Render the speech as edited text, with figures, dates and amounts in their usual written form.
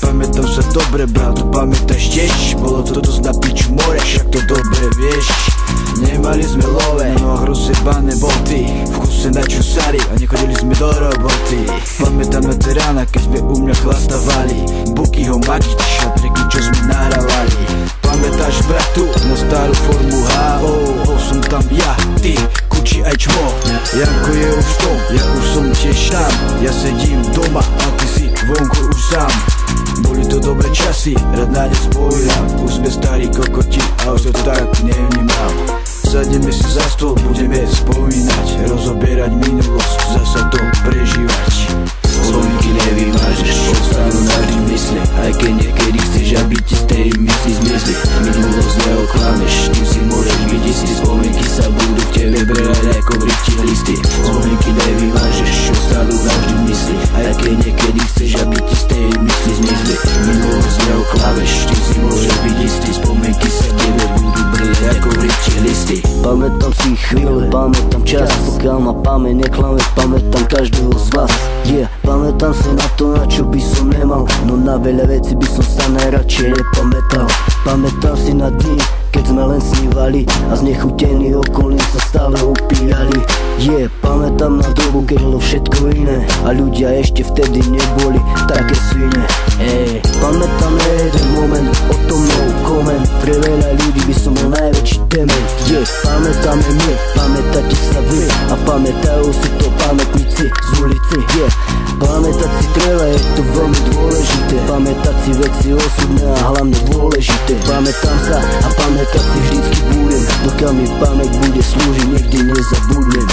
Pamätám sa dobre, brat, pamätáš tiež? Bolo to dosť na piču more, však to dobre vieš. Nemali sme love, no rozjebané boty, v kuse na čusari a nechodili sme do roboty. Pamätám na tie rána, keď sme u mňa chlastavali Bukyho Magič a tracky, čo sme nahrávali. Pamätáš, bratu, na starú formu HO? Som tam ja, ty, Kuči aj čmo. Janko je už to, ja už som tiež tam. Ja sedím doma a ty si vonku už sám. Boli to dobré časy, rád na ne spomínam. Už sme starí kokoti a už to tak nevnímam. Sadneme si za stôl, budeme spomínať, rozobierať minulosť, zasa to prežívať. Spomienky nevymážeš, ostanú navždy v mysli, aj keď niekedy chceš, aby ti z tej mysli zmizli. Minulosť neoklameš, tým si môžeš byť istý. Spomienky sa budú v tebe brať ako vrytí listy. Spomienky nevymážeš, ostanú navždy v mysli, aj keď niekedy chceš, aby ti z tej mysli zmizli. Minulosť neoklameš, tým si môžeš byť istý. Spomienky sa v tebe budú brať ako vrytí listy. Pamätám si chvíle, pamätám čas, pokiaľ ma pamäť neklame, pamätám každého z vás. Pamätám sa na to, na čo by som nemal, no na veľa vecí by som sa najradšej nepamätal. Pamätám si na dni, keď sme len snívali a znechutení okolí sa stále upíjali. Pamätám na dobu, keď bolo všetko iné a ľudia ešte vtedy neboli také svine. Pamätám na jeden moment, o tom no comment, pre veľa ľudí by som bol najväčší dement. Pamätáme my, pamätáte sa vy a pamätajú si to pamätníci z ulici. Pamätať si treba, je to veľmi dôležité. Pamätať si veci osudné a hlavne dôležité. Pamätám sa a pamätať si vždycky budem, dokiaľ mi pamäť bude slúžiť, nikdy nezabudnem.